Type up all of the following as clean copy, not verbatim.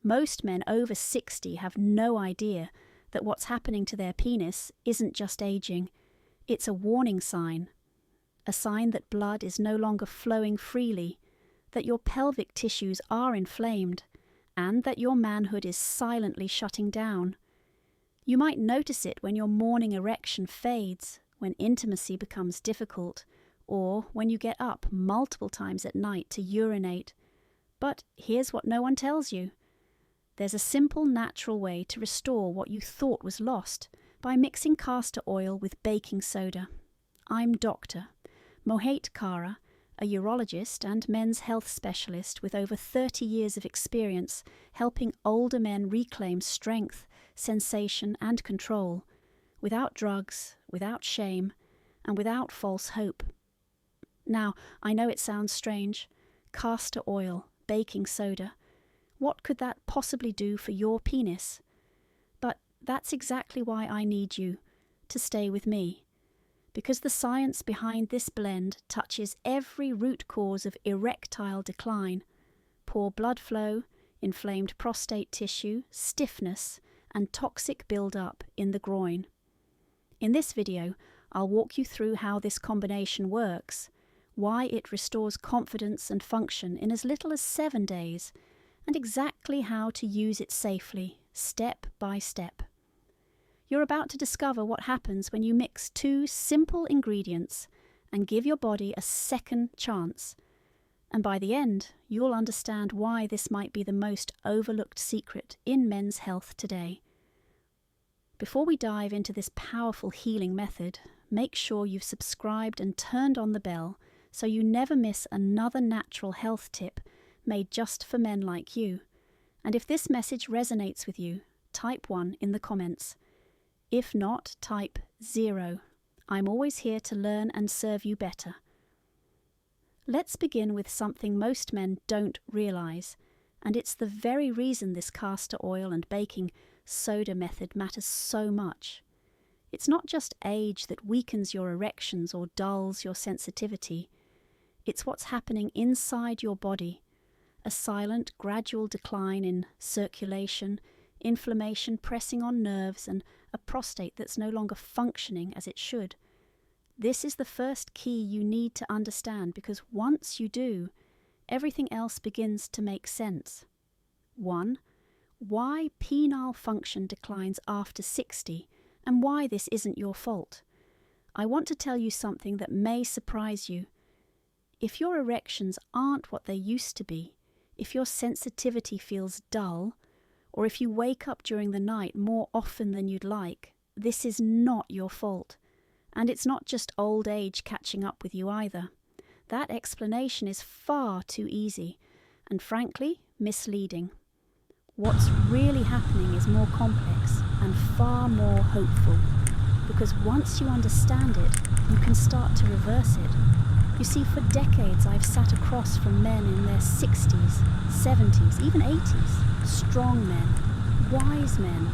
Most men over 60 have no idea that what's happening to their penis isn't just aging. It's a warning sign. A sign that blood is no longer flowing freely, that your pelvic tissues are inflamed, and that your manhood is silently shutting down. You might notice it when your morning erection fades, when intimacy becomes difficult, or when you get up multiple times at night to urinate. But here's what no one tells you. There's a simple, natural way to restore what you thought was lost by mixing castor oil with baking soda. I'm Dr. Mohit Kara, a urologist and men's health specialist with over 30 years of experience helping older men reclaim strength, sensation and control, without drugs, without shame, and without false hope. Now, I know it sounds strange. Castor oil, baking soda. What could that possibly do for your penis? But that's exactly why I need you to stay with me. Because the science behind this blend touches every root cause of erectile decline, poor blood flow, inflamed prostate tissue, stiffness, and toxic build-up in the groin. In this video, I'll walk you through how this combination works, why it restores confidence and function in as little as 7 days, and exactly how to use it safely, step by step. You're about to discover what happens when you mix 2 simple ingredients and give your body a second chance. And by the end, you'll understand why this might be the most overlooked secret in men's health today. Before we dive into this powerful healing method, make sure you've subscribed and turned on the bell so you never miss another natural health tip made just for men like you. And if this message resonates with you, type 1 in the comments. If not, type 0. I'm always here to learn and serve you better. Let's begin with something most men don't realize, and it's the very reason this castor oil and baking soda method matters so much. It's not just age that weakens your erections or dulls your sensitivity. It's what's happening inside your body. A silent, gradual decline in circulation, inflammation pressing on nerves, and a prostate that's no longer functioning as it should. This is the first key you need to understand, because once you do, everything else begins to make sense. 1. Why penile function declines after 60, and why this isn't your fault. I want to tell you something that may surprise you. If your erections aren't what they used to be, if your sensitivity feels dull, or if you wake up during the night more often than you'd like, this is not your fault. And it's not just old age catching up with you either. That explanation is far too easy, and frankly, misleading. What's really happening is more complex and far more hopeful, because once you understand it, you can start to reverse it. You see, for decades I've sat across from men in their 60s, 70s, even 80s, strong men, wise men,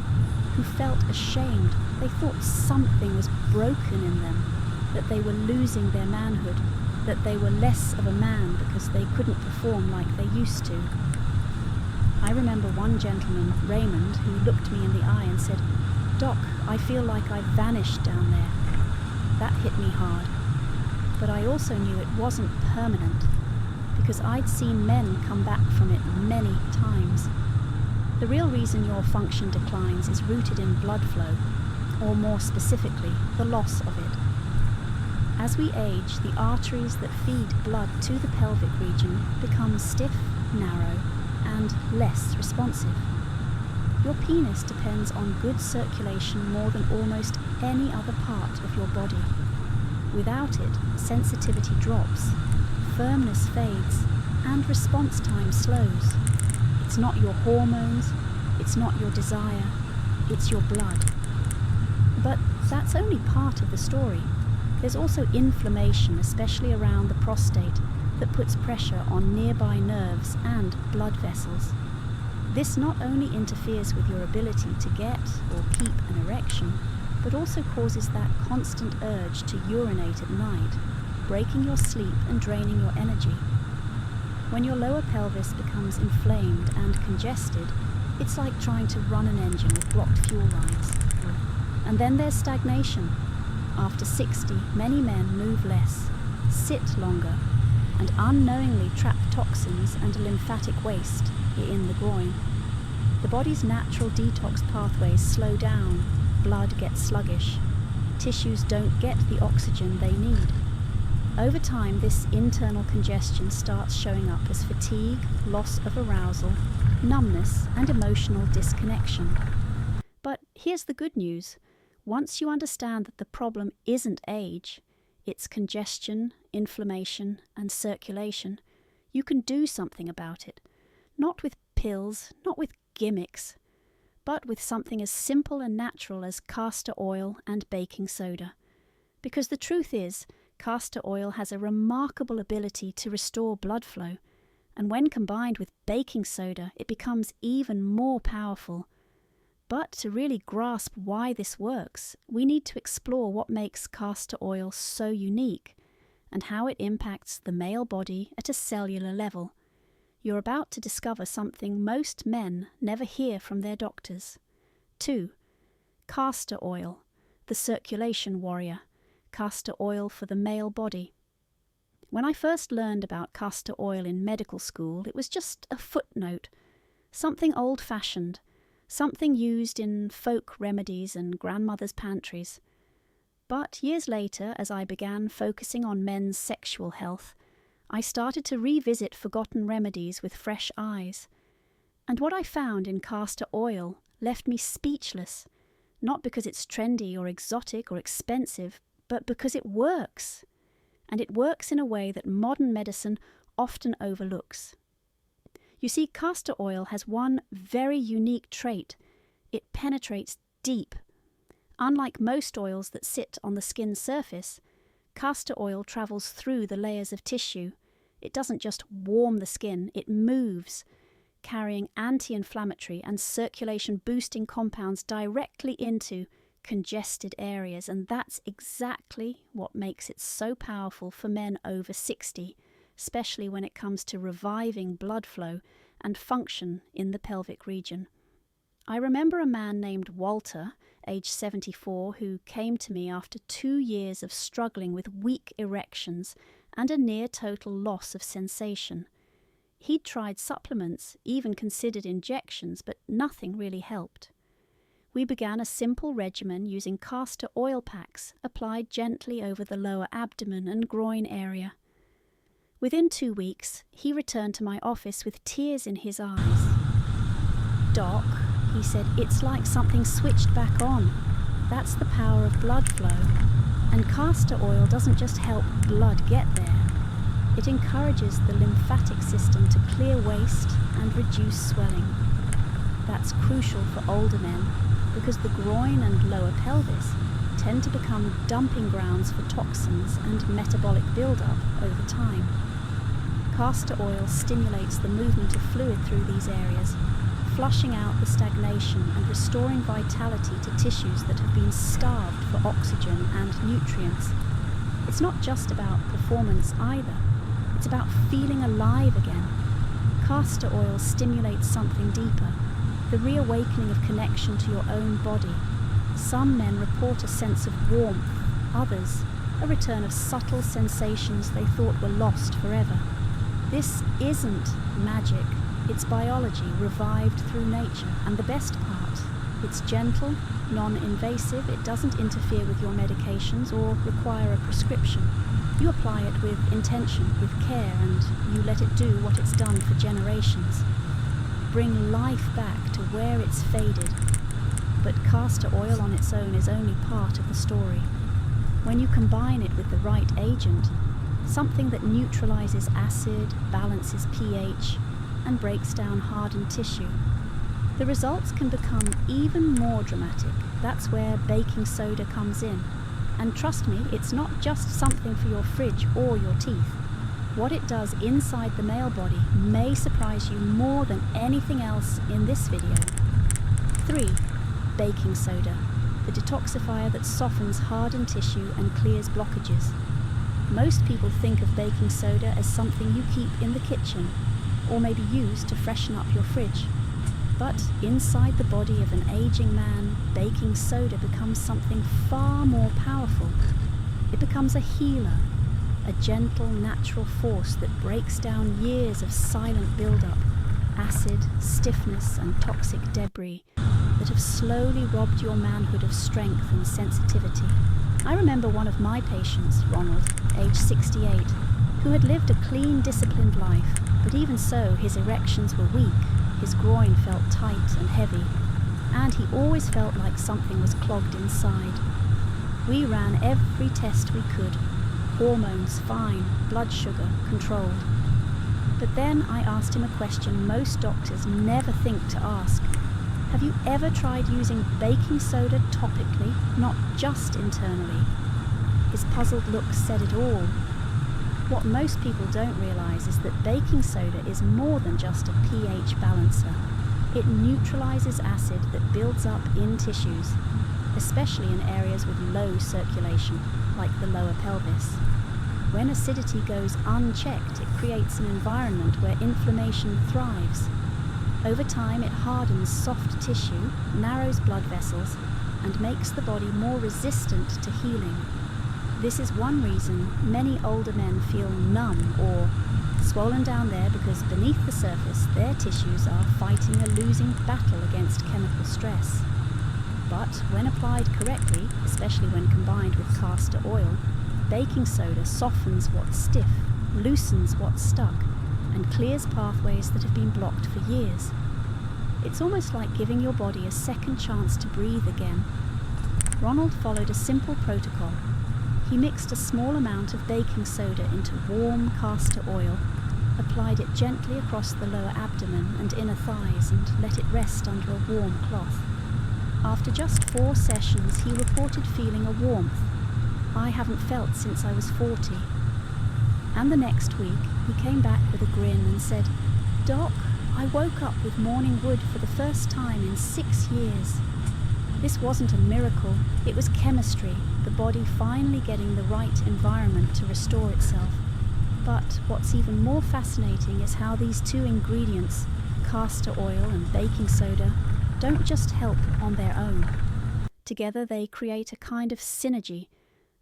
who felt ashamed. They thought something was broken in them, that they were losing their manhood, that they were less of a man because they couldn't perform like they used to. I remember one gentleman, Raymond, who looked me in the eye and said, "Doc, I feel like I've vanished down there." That hit me hard. But I also knew it wasn't permanent, because I'd seen men come back from it many times. The real reason your function declines is rooted in blood flow, or more specifically, the loss of it. As we age, the arteries that feed blood to the pelvic region become stiff, narrow, and less responsive. Your penis depends on good circulation more than almost any other part of your body. Without it, sensitivity drops, firmness fades, and response time slows. It's not your hormones, it's not your desire, it's your blood. But that's only part of the story. There's also inflammation, especially around the prostate, that puts pressure on nearby nerves and blood vessels. This not only interferes with your ability to get or keep an erection, but also causes that constant urge to urinate at night, breaking your sleep and draining your energy. When your lower pelvis becomes inflamed and congested, It's like trying to run an engine with blocked fuel lines. And then there's stagnation. After 60, many men move less, sit longer, and unknowingly trap toxins and lymphatic waste in the groin. The body's natural detox pathways slow down, blood gets sluggish, tissues don't get the oxygen they need. Over time, this internal congestion starts showing up as fatigue, loss of arousal, numbness, and emotional disconnection. But here's the good news. Once you understand that the problem isn't age, it's congestion, inflammation, and circulation, you can do something about it. Not with pills, not with gimmicks, but with something as simple and natural as castor oil and baking soda. Because the truth is, castor oil has a remarkable ability to restore blood flow, and when combined with baking soda, it becomes even more powerful. But to really grasp why this works, we need to explore what makes castor oil so unique and how it impacts the male body at a cellular level. You're about to discover something most men never hear from their doctors. 2. Castor oil, the circulation warrior, castor oil for the male body. When I first learned about castor oil in medical school, it was just a footnote, something old-fashioned, something used in folk remedies and grandmothers' pantries. But years later, as I began focusing on men's sexual health, I started to revisit forgotten remedies with fresh eyes. And what I found in castor oil left me speechless, not because it's trendy or exotic or expensive, but because it works. And it works in a way that modern medicine often overlooks. You see, castor oil has one very unique trait. It penetrates deep. Unlike most oils that sit on the skin's surface, castor oil travels through the layers of tissue. It doesn't just warm the skin, it moves, carrying anti-inflammatory and circulation-boosting compounds directly into congested areas, and that's exactly what makes it so powerful for men over 60, especially when it comes to reviving blood flow and function in the pelvic region. I remember a man named Walter, age 74, who came to me after 2 years of struggling with weak erections and a near-total loss of sensation. He'd tried supplements, even considered injections, but nothing really helped. We began a simple regimen using castor oil packs applied gently over the lower abdomen and groin area. Within 2 weeks, he returned to my office with tears in his eyes. "Doc," he said, "it's like something switched back on. That's the power of blood flow. And castor oil doesn't just help blood get there. It encourages the lymphatic system to clear waste and reduce swelling. That's crucial for older men because the groin and lower pelvis tend to become dumping grounds for toxins and metabolic buildup over time. Castor oil stimulates the movement of fluid through these areas, flushing out the stagnation and restoring vitality to tissues that have been starved for oxygen and nutrients. It's not just about performance either. It's about feeling alive again. Castor oil stimulates something deeper, the reawakening of connection to your own body. Some men report a sense of warmth, others a return of subtle sensations they thought were lost forever. This isn't magic. It's biology revived through nature, and the best part, it's gentle, non-invasive, it doesn't interfere with your medications or require a prescription. You apply it with intention, with care, and you let it do what it's done for generations. Bring life back to where it's faded. But castor oil on its own is only part of the story. When you combine it with the right agent, something that neutralizes acid, balances pH, and breaks down hardened tissue, the results can become even more dramatic. That's where baking soda comes in. And trust me, it's not just something for your fridge or your teeth. What it does inside the male body may surprise you more than anything else in this video. 3. Baking soda, the detoxifier that softens hardened tissue and clears blockages. Most people think of baking soda as something you keep in the kitchen, or maybe use to freshen up your fridge. But inside the body of an aging man, baking soda becomes something far more powerful. It becomes a healer, a gentle, natural force that breaks down years of silent build-up, acid, stiffness, and toxic debris that have slowly robbed your manhood of strength and sensitivity. I remember one of my patients, Ronald, age 68, who had lived a clean, disciplined life, but even so, his erections were weak, his groin felt tight and heavy, and he always felt like something was clogged inside. We ran every test we could, hormones fine, blood sugar controlled. But then I asked him a question most doctors never think to ask. Have you ever tried using baking soda topically, not just internally? His puzzled look said it all. What most people don't realise is that baking soda is more than just a pH balancer. It neutralises acid that builds up in tissues, especially in areas with low circulation, like the lower pelvis. When acidity goes unchecked, it creates an environment where inflammation thrives. Over time, it hardens soft tissue, narrows blood vessels, and makes the body more resistant to healing. This is one reason many older men feel numb or swollen down there, because beneath the surface, their tissues are fighting a losing battle against chemical stress. But when applied correctly, especially when combined with castor oil, baking soda softens what's stiff, loosens what's stuck, and clears pathways that have been blocked for years. It's almost like giving your body a second chance to breathe again. Ronald followed a simple protocol. He mixed a small amount of baking soda into warm castor oil, applied it gently across the lower abdomen and inner thighs, and let it rest under a warm cloth. After just 4 sessions, he reported feeling a warmth I haven't felt since I was 40. And the next week, he came back with a grin and said, "Doc, I woke up with morning wood for the first time in 6 years. This wasn't a miracle, it was chemistry, the body finally getting the right environment to restore itself. But what's even more fascinating is how these 2 ingredients, castor oil and baking soda, don't just help on their own. Together they create a kind of synergy.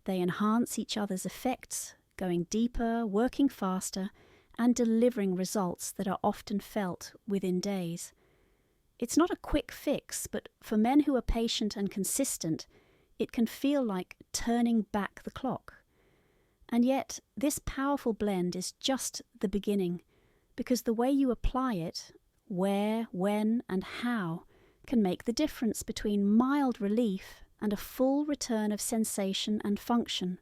They enhance each other's effects, going deeper, working faster, and delivering results that are often felt within days. It's not a quick fix, but for men who are patient and consistent, it can feel like turning back the clock. And yet, this powerful blend is just the beginning, because the way you apply it, where, when, and how, can make the difference between mild relief and a full return of sensation and function.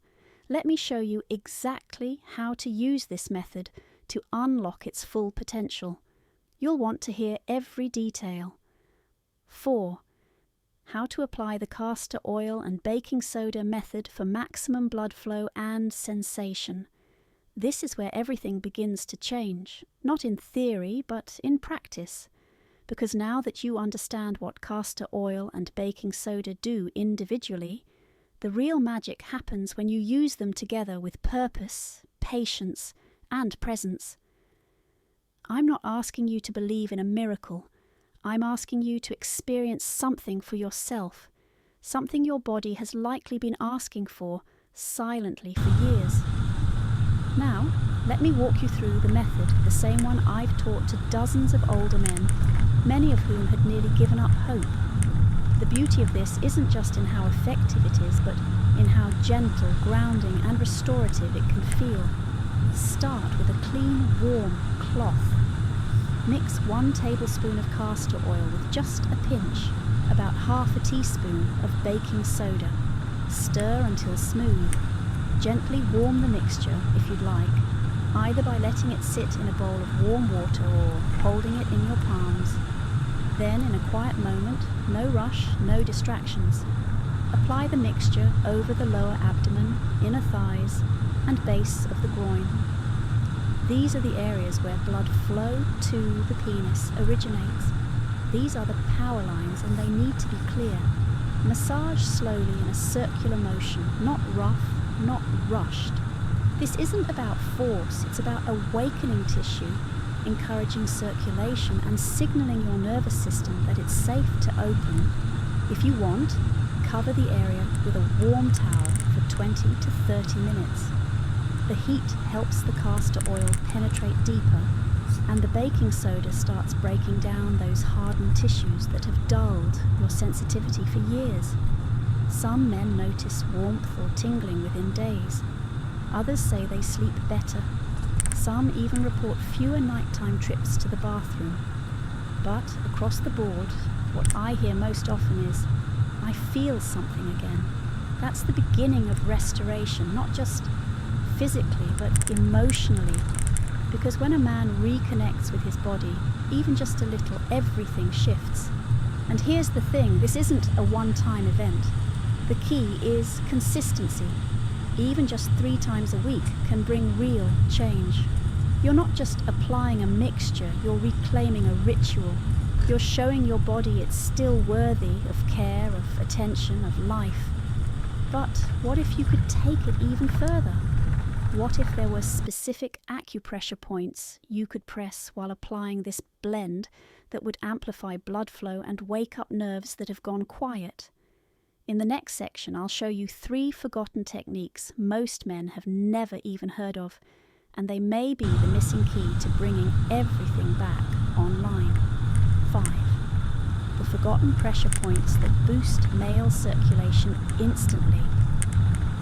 Let me show you exactly how to use this method to unlock its full potential. You'll want to hear every detail. 4. How to apply the castor oil and baking soda method for maximum blood flow and sensation. This is where everything begins to change, not in theory, but in practice. Because now that you understand what castor oil and baking soda do individually, the real magic happens when you use them together with purpose, patience, and presence. I'm not asking you to believe in a miracle. I'm asking you to experience something for yourself, something your body has likely been asking for silently for years. Now, let me walk you through the method, the same one I've taught to dozens of older men, many of whom had nearly given up hope. The beauty of this isn't just in how effective it is, but in how gentle, grounding, and restorative it can feel. Start with a clean, warm cloth. Mix 1 tablespoon of castor oil with just a pinch, about half a teaspoon of baking soda. Stir until smooth. Gently warm the mixture if you'd like, either by letting it sit in a bowl of warm water or holding it in your palms. Then, in a quiet moment, no rush, no distractions, apply the mixture over the lower abdomen, inner thighs, and base of the groin. These are the areas where blood flow to the penis originates. These are the power lines, and they need to be clear. Massage slowly in a circular motion, not rough, not rushed. This isn't about force, it's about awakening tissue, encouraging circulation and signaling your nervous system that it's safe to open. If you want, cover the area with a warm towel for 20 to 30 minutes. The heat helps the castor oil penetrate deeper, and the baking soda starts breaking down those hardened tissues that have dulled your sensitivity for years. Some men notice warmth or tingling within days. Others say they sleep better. Some even report fewer nighttime trips to the bathroom. But across the board, what I hear most often is, I feel something again. That's the beginning of restoration, not just physically, but emotionally. Because when a man reconnects with his body, even just a little, everything shifts. And here's the thing, this isn't a one-time event. The key is consistency. Even just 3 times a week can bring real change. You're not just applying a mixture, you're reclaiming a ritual. You're showing your body it's still worthy of care, of attention, of life. But what if you could take it even further? What if there were specific acupressure points you could press while applying this blend that would amplify blood flow and wake up nerves that have gone quiet? In the next section, I'll show you 3 forgotten techniques most men have never even heard of, and they may be the missing key to bringing everything back online. 5. The forgotten pressure points that boost male circulation instantly.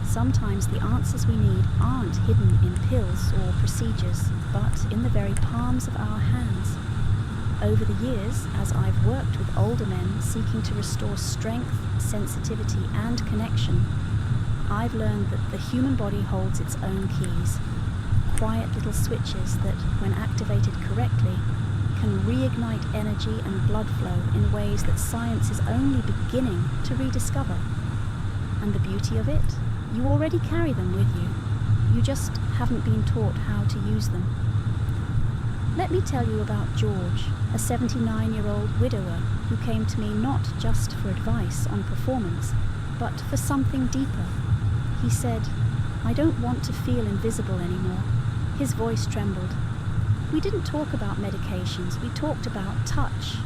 Sometimes the answers we need aren't hidden in pills or procedures, but in the very palms of our hands. Over the years, as I've worked with older men seeking to restore strength, sensitivity, and connection, I've learned that the human body holds its own keys, quiet little switches that, when activated correctly, can reignite energy and blood flow in ways that science is only beginning to rediscover. And the beauty of it? You already carry them with you. You just haven't been taught how to use them. Let me tell you about George, a 79-year-old widower who came to me not just for advice on performance, but for something deeper. He said, "I don't want to feel invisible anymore." His voice trembled. We didn't talk about medications, we talked about touch.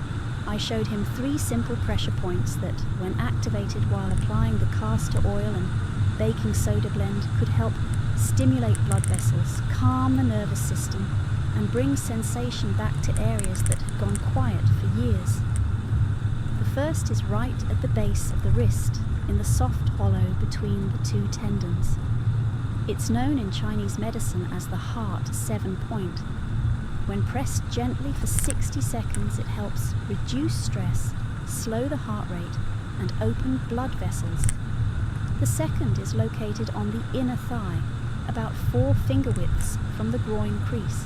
I showed him 3 simple pressure points that, when activated while applying the castor oil and baking soda blend, could help stimulate blood vessels, calm the nervous system, and bring sensation back to areas that had gone quiet for years. The first is right at the base of the wrist, in the soft hollow between the 2 tendons. It's known in Chinese medicine as the heart 7 point. When pressed gently for 60 seconds, it helps reduce stress, slow the heart rate, and open blood vessels. The second is located on the inner thigh, about 4 finger widths from the groin crease.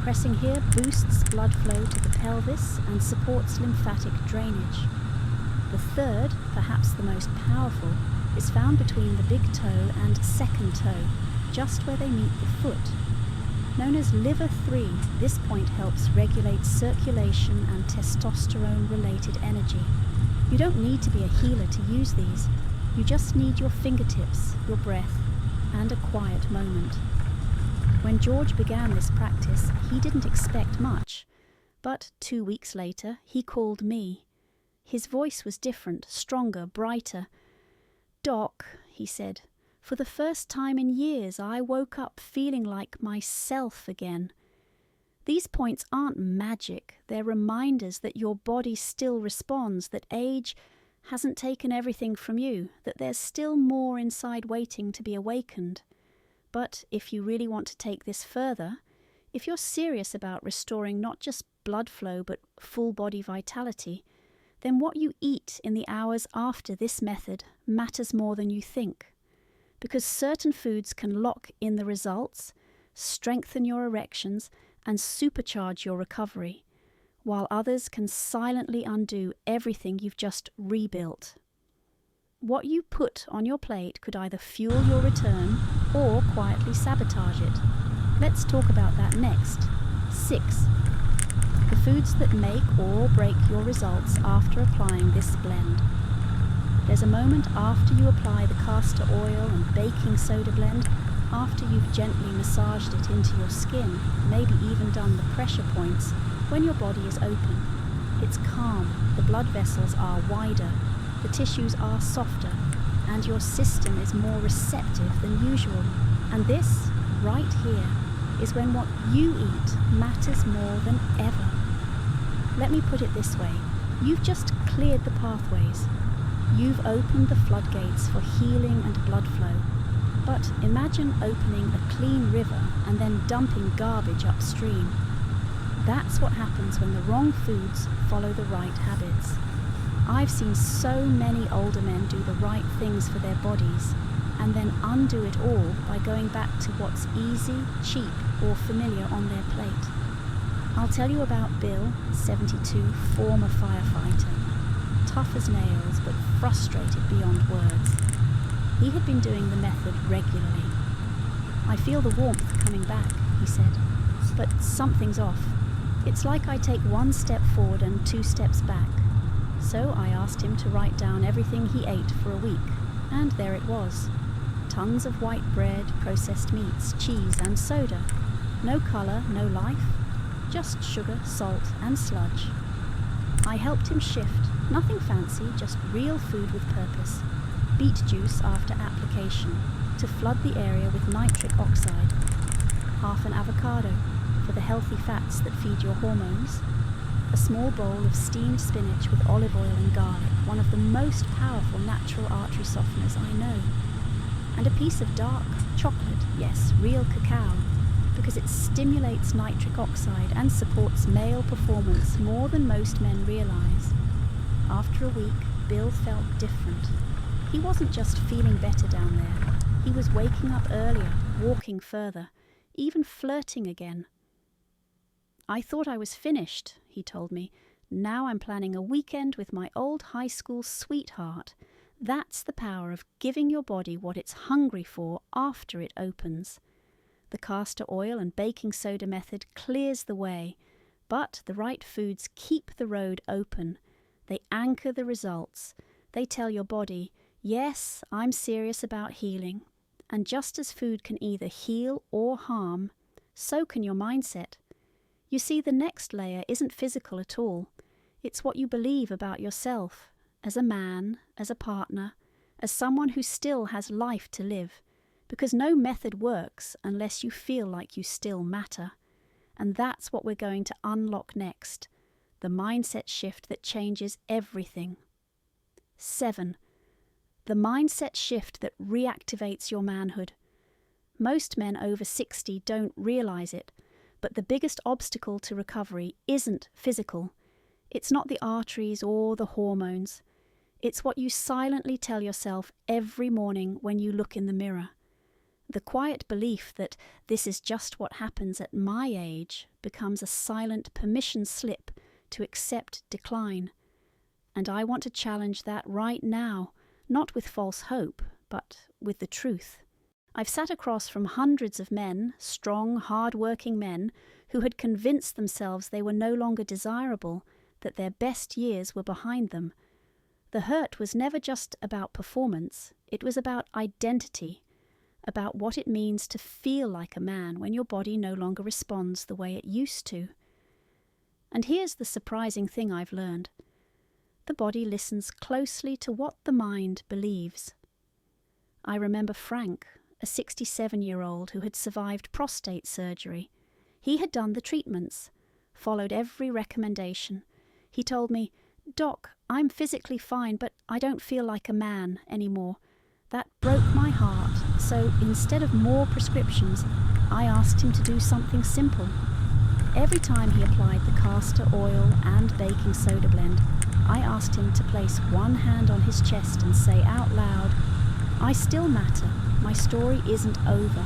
Pressing here boosts blood flow to the pelvis and supports lymphatic drainage. The third, perhaps the most powerful, is found between the big toe and second toe, just where they meet the foot. Known as liver 3, this point helps regulate circulation and testosterone-related energy. You don't need to be a healer to use these. You just need your fingertips, your breath, and a quiet moment. When George began this practice, he didn't expect much, but 2 weeks later, he called me. His voice was different, stronger, brighter. "Doc," he said, "for the first time in years, I woke up feeling like myself again." These points aren't magic, they're reminders that your body still responds, that age hasn't taken everything from you, that there's still more inside waiting to be awakened. But if you really want to take this further, if you're serious about restoring not just blood flow but full body vitality, then what you eat in the hours after this method matters more than you think. Because certain foods can lock in the results, strengthen your erections, and supercharge your recovery, while others can silently undo everything you've just rebuilt. What you put on your plate could either fuel your return or quietly sabotage it. Let's talk about that next. 6. The foods that make or break your results after applying this blend. There's a moment after you apply the castor oil and baking soda blend after you've gently massaged it into your skin, maybe even done the pressure points, when your body is open. It's calm, the blood vessels are wider, the tissues are softer, and your system is more receptive than usual. And this, right here, is when what you eat matters more than ever. Let me put it this way. You've just cleared the pathways. You've opened the floodgates for healing and blood flow. But imagine opening a clean river and then dumping garbage upstream. That's what happens when the wrong foods follow the right habits. I've seen so many older men do the right things for their bodies and then undo it all by going back to what's easy, cheap, or familiar on their plate. I'll tell you about Bill, 72, former firefighter. Tough as nails, but frustrated beyond words. He had been doing the method regularly. "I feel the warmth coming back," he said, "but something's off. It's like I take one step forward and 2 steps back." So I asked him to write down everything he ate for a week, and there it was. Tons of white bread, processed meats, cheese and soda. No colour, no life, just sugar, salt and sludge. I helped him shift, nothing fancy, just real food with purpose. Beet juice after application, to flood the area with nitric oxide. Half an avocado, for the healthy fats that feed your hormones. A small bowl of steamed spinach with olive oil and garlic, one of the most powerful natural artery softeners I know. And a piece of dark chocolate, yes, real cacao, because it stimulates nitric oxide and supports male performance more than most men realize. After a week, Bill felt different. He wasn't just feeling better down there. He was waking up earlier, walking further, even flirting again. "I thought I was finished," he told me. "Now I'm planning a weekend with my old high school sweetheart." That's the power of giving your body what it's hungry for after it opens. The castor oil and baking soda method clears the way, but the right foods keep the road open. They anchor the results. They tell your body, yes, I'm serious about healing. And just as food can either heal or harm, so can your mindset. You see, the next layer isn't physical at all. It's what you believe about yourself, as a man, as a partner, as someone who still has life to live. Because no method works unless you feel like you still matter. And that's what we're going to unlock next, the mindset shift that changes everything. 7. The mindset shift that reactivates your manhood. Most men over 60 don't realize it, but the biggest obstacle to recovery isn't physical. It's not the arteries or the hormones. It's what you silently tell yourself every morning when you look in the mirror. The quiet belief that this is just what happens at my age becomes a silent permission slip to accept decline. And I want to challenge that right now, not with false hope, but with the truth. I've sat across from hundreds of men, strong, hard-working men, who had convinced themselves they were no longer desirable, that their best years were behind them. The hurt was never just about performance, it was about identity, about what it means to feel like a man when your body no longer responds the way it used to. And here's the surprising thing I've learned. The body listens closely to what the mind believes. I remember Frank, a 67-year-old who had survived prostate surgery. He had done the treatments, followed every recommendation. He told me, "Doc, I'm physically fine, but I don't feel like a man anymore." That broke my heart, so instead of more prescriptions, I asked him to do something simple. Every time he applied the castor oil and baking soda blend, I asked him to place one hand on his chest and say out loud, "I still matter, my story isn't over."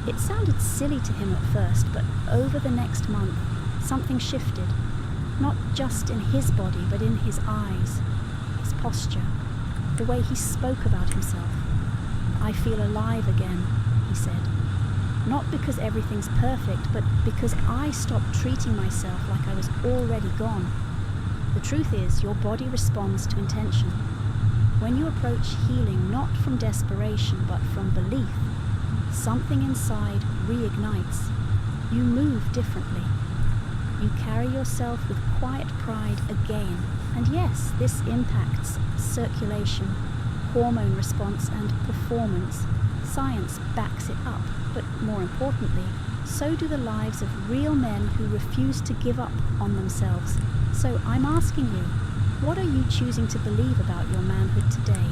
It sounded silly to him at first, but over the next month, something shifted. Not just in his body, but in his eyes, his posture, the way he spoke about himself. "I feel alive again," he said. Not because everything's perfect, but because I stopped treating myself like I was already gone. The truth is, your body responds to intention. When you approach healing not from desperation, but from belief, something inside reignites. You move differently. You carry yourself with quiet pride again. And yes, this impacts circulation, hormone response, and performance. Science backs it up, but more importantly, so do the lives of real men who refuse to give up on themselves. So I'm asking you, what are you choosing to believe about your manhood today?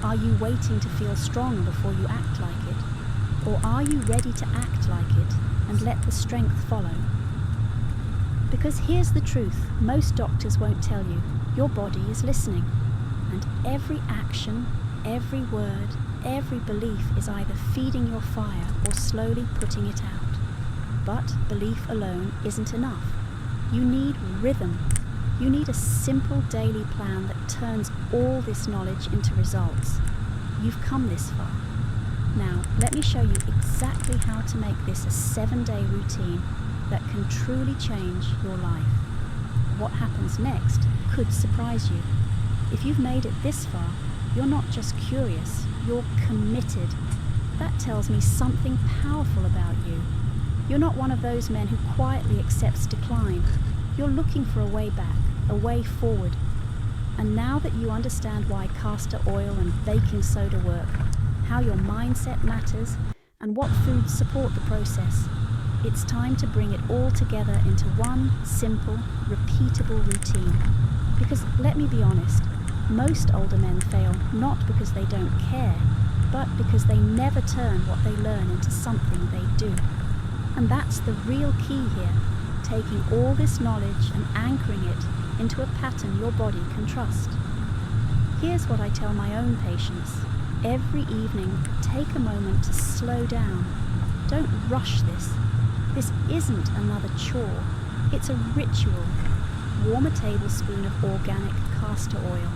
Are you waiting to feel strong before you act like it? Or are you ready to act like it and let the strength follow? Because here's the truth, most doctors won't tell you. Your body is listening, and every action, every word, every belief is either feeding your fire or slowly putting it out. But belief alone isn't enough. You need rhythm. You need a simple daily plan that turns all this knowledge into results. You've come this far. Now, let me show you exactly how to make this a 7-day routine that can truly change your life. What happens next could surprise you. If you've made it this far, you're not just curious, you're committed. That tells me something powerful about you. You're not one of those men who quietly accepts decline. You're looking for a way back, a way forward. And now that you understand why castor oil and baking soda work, how your mindset matters, and what foods support the process, it's time to bring it all together into one simple, repeatable routine. Because let me be honest, most older men fail not because they don't care, but because they never turn what they learn into something they do. And that's the real key here, taking all this knowledge and anchoring it into a pattern your body can trust. Here's what I tell my own patients. Every evening, take a moment to slow down. Don't rush this. This isn't another chore. It's a ritual. Warm a tablespoon of organic castor oil.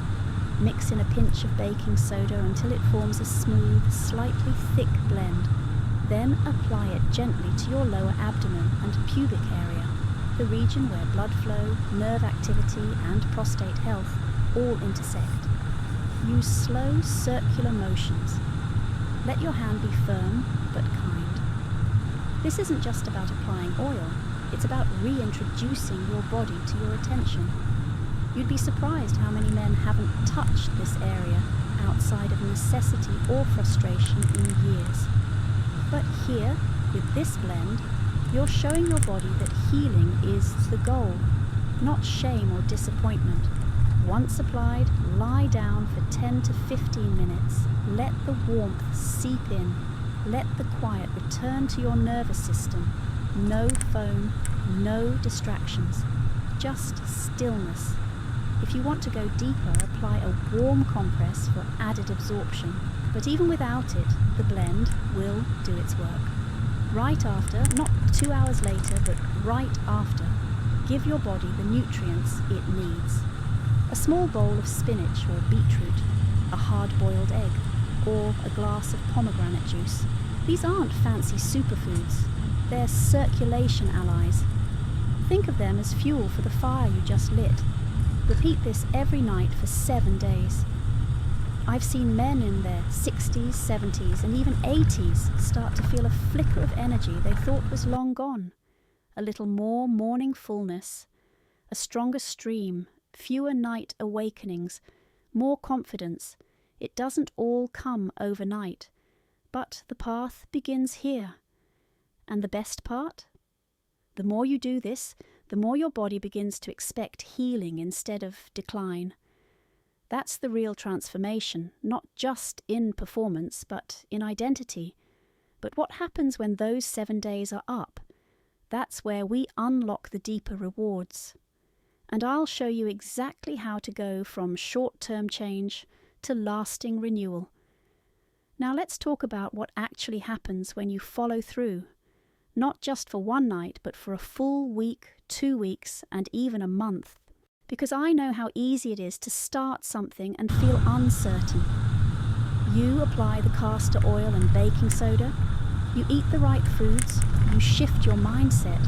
Mix in a pinch of baking soda until it forms a smooth, slightly thick blend. Then apply it gently to your lower abdomen and pubic area, the region where blood flow, nerve activity, and prostate health all intersect. Use slow, circular motions. Let your hand be firm but kind. This isn't just about applying oil, it's about reintroducing your body to your attention. You'd be surprised how many men haven't touched this area outside of necessity or frustration in years. But here, with this blend, you're showing your body that healing is the goal, not shame or disappointment. Once applied, lie down for 10 to 15 minutes. Let the warmth seep in. Let the quiet return to your nervous system. No phone, no distractions, just stillness. If you want to go deeper, apply a warm compress for added absorption. But even without it, the blend will do its work. Right after, not 2 hours later, but right after, give your body the nutrients it needs. A small bowl of spinach or beetroot, a hard-boiled egg, or a glass of pomegranate juice. These aren't fancy superfoods. They're circulation allies. Think of them as fuel for the fire you just lit. Repeat this every night for 7 days. I've seen men in their 60s, 70s, and even 80s start to feel a flicker of energy they thought was long gone. A little more morning fullness, a stronger stream, fewer night awakenings, more confidence. It doesn't all come overnight, but the path begins here. And the best part? The more you do this, the more your body begins to expect healing instead of decline. That's the real transformation, not just in performance, but in identity. But what happens when those 7 days are up? That's where we unlock the deeper rewards. And I'll show you exactly how to go from short-term change to lasting renewal. Now let's talk about what actually happens when you follow through. Not just for one night, but for a full week, 2 weeks, and even a month. Because I know how easy it is to start something and feel uncertain. You apply the castor oil and baking soda, you eat the right foods, you shift your mindset,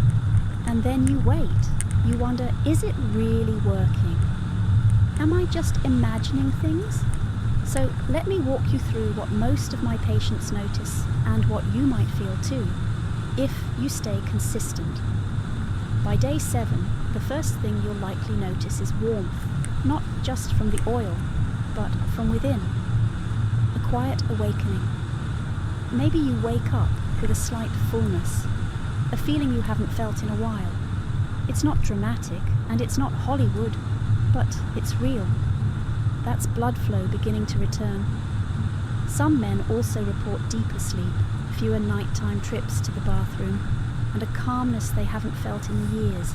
and then you wait. You wonder, is it really working? Am I just imagining things? So let me walk you through what most of my patients notice and what you might feel too, if you stay consistent. By day 7, the first thing you'll likely notice is warmth, not just from the oil, but from within. A quiet awakening. Maybe you wake up with a slight fullness, a feeling you haven't felt in a while. It's not dramatic and it's not Hollywood, but it's real. That's blood flow beginning to return. Some men also report deeper sleep, fewer nighttime trips to the bathroom, and a calmness they haven't felt in years.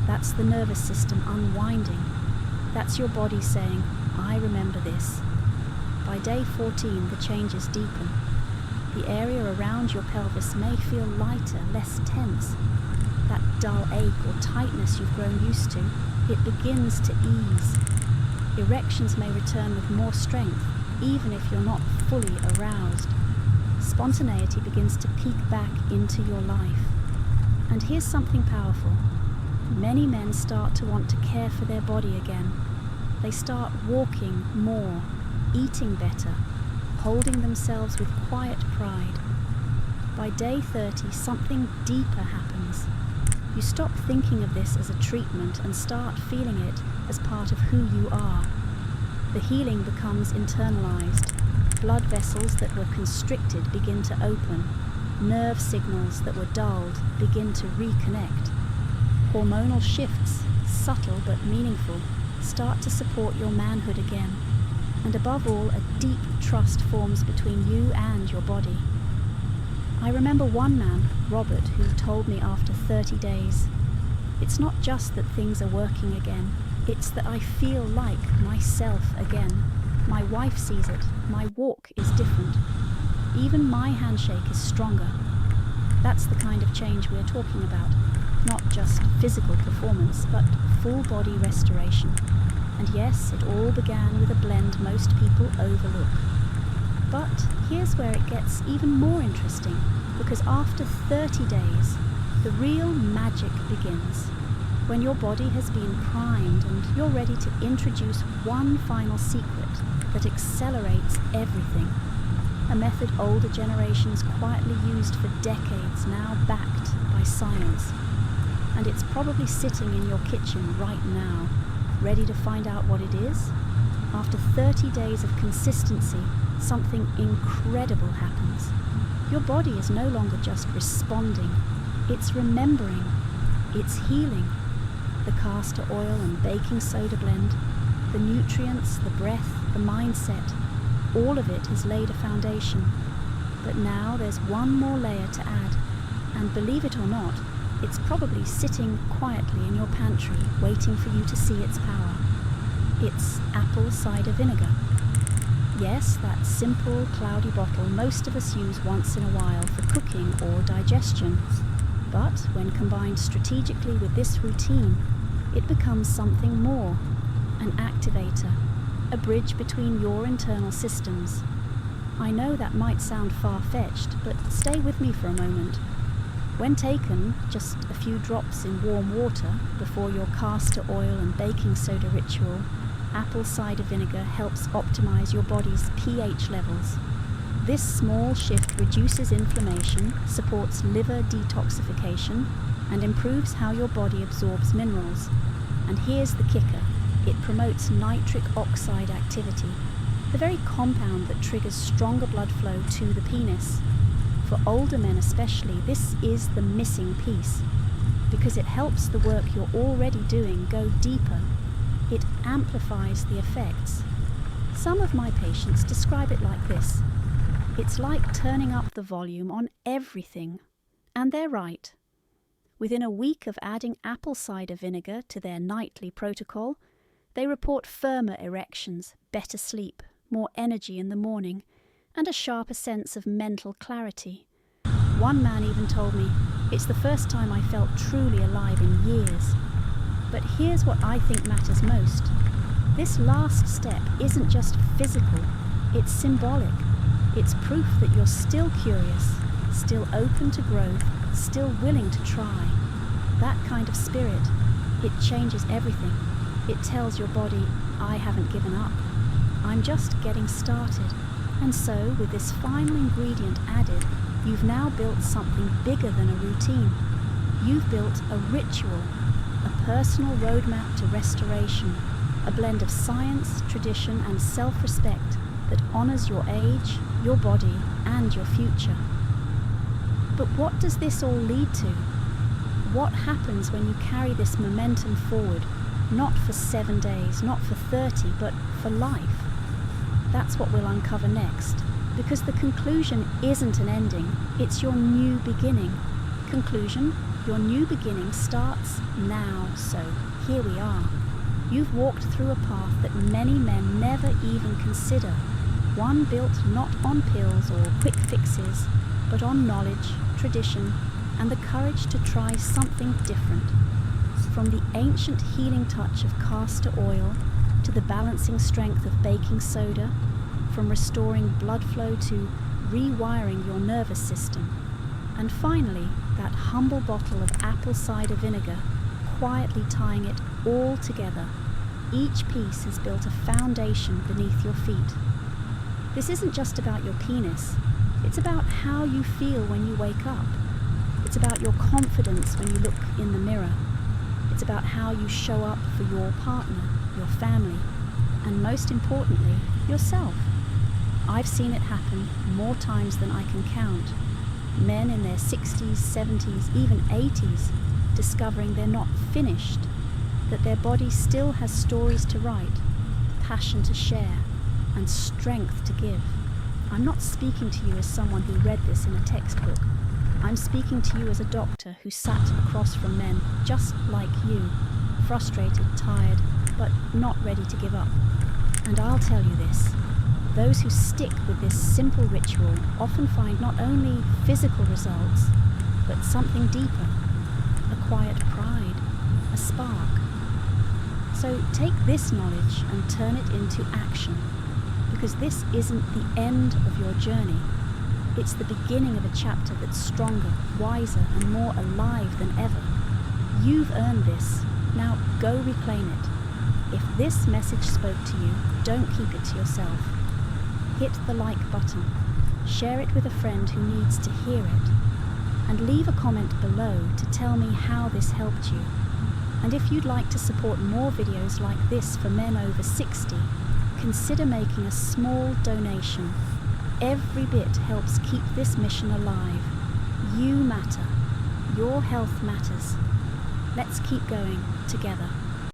That's the nervous system unwinding. That's your body saying, I remember this. By day 14, the changes deepen. The area around your pelvis may feel lighter, less tense. That dull ache or tightness you've grown used to, it begins to ease. Erections may return with more strength, even if you're not fully aroused. Spontaneity begins to peek back into your life. And here's something powerful. Many men start to want to care for their body again. They start walking more, eating better, holding themselves with quiet pride. By day 30, something deeper happens. You stop thinking of this as a treatment and start feeling it as part of who you are. The healing becomes internalized. Blood vessels that were constricted begin to open. Nerve signals that were dulled begin to reconnect. Hormonal shifts, subtle but meaningful, start to support your manhood again. And above all, a deep trust forms between you and your body. I remember one man, Robert, who told me after 30 days, it's not just that things are working again, it's that I feel like myself again. My wife sees it, my walk is different. Even my handshake is stronger. That's the kind of change we're talking about. Not just physical performance, but full body restoration. And yes, it all began with a blend most people overlook. But here's where it gets even more interesting, because after 30 days, the real magic begins. When your body has been primed and you're ready to introduce one final secret that accelerates everything. A method older generations quietly used for decades, now backed by science. And it's probably sitting in your kitchen right now, ready to find out what it is. After 30 days of consistency, something incredible happens. Your body is no longer just responding, it's remembering, it's healing. The castor oil and baking soda blend, the nutrients, the breath, the mindset, all of it has laid a foundation. But now there's one more layer to add, and believe it or not, it's probably sitting quietly in your pantry, waiting for you to see its power. It's apple cider vinegar. Yes, that simple, cloudy bottle most of us use once in a while for cooking or digestion. But when combined strategically with this routine, it becomes something more, an activator, a bridge between your internal systems. I know that might sound far-fetched, but stay with me for a moment. When taken, just a few drops in warm water before your castor oil and baking soda ritual, apple cider vinegar helps optimize your body's pH levels. This small shift reduces inflammation, supports liver detoxification, and improves how your body absorbs minerals. And here's the kicker. It promotes nitric oxide activity, the very compound that triggers stronger blood flow to the penis. For older men especially, this is the missing piece, because it helps the work you're already doing go deeper. It amplifies the effects. Some of my patients describe it like this. It's like turning up the volume on everything. And they're right. Within a week of adding apple cider vinegar to their nightly protocol, they report firmer erections, better sleep, more energy in the morning, and a sharper sense of mental clarity. One man even told me, it's the first time I felt truly alive in years. But here's what I think matters most. This last step isn't just physical, it's symbolic. It's proof that you're still curious, still open to growth, still willing to try. That kind of spirit, it changes everything. It tells your body, I haven't given up. I'm just getting started. And so, with this final ingredient added, you've now built something bigger than a routine. You've built a ritual, a personal roadmap to restoration, a blend of science, tradition, and self-respect that honors your age, your body, and your future. But what does this all lead to? What happens when you carry this momentum forward, not for 7 days, not for 30, but for life? That's what we'll uncover next, because the conclusion isn't an ending, it's your new beginning. Conclusion, your new beginning starts now, so here we are. You've walked through a path that many men never even consider, one built not on pills or quick fixes, but on knowledge, tradition, and the courage to try something different. From the ancient healing touch of castor oil to the balancing strength of baking soda, from restoring blood flow to rewiring your nervous system, and finally that humble bottle of apple cider vinegar, quietly tying it all together. Each piece has built a foundation beneath your feet. This isn't just about your penis, it's about how you feel when you wake up. It's about your confidence when you look in the mirror. It's about how you show up for your partner, your family, and most importantly, yourself. I've seen it happen more times than I can count. Men in their 60s, 70s, even 80s, discovering they're not finished, that their body still has stories to write, passion to share, and strength to give. I'm not speaking to you as someone who read this in a textbook. I'm speaking to you as a doctor who sat across from men just like you, frustrated, tired, but not ready to give up. And I'll tell you this, those who stick with this simple ritual often find not only physical results, but something deeper, a quiet pride, a spark. So take this knowledge and turn it into action, because this isn't the end of your journey. It's the beginning of a chapter that's stronger, wiser, and more alive than ever. You've earned this. Now go reclaim it. If this message spoke to you, don't keep it to yourself. Hit the like button, share it with a friend who needs to hear it, and leave a comment below to tell me how this helped you. And if you'd like to support more videos like this for men over 60, consider making a small donation. Every bit helps keep this mission alive. You matter. Your health matters. Let's keep going together.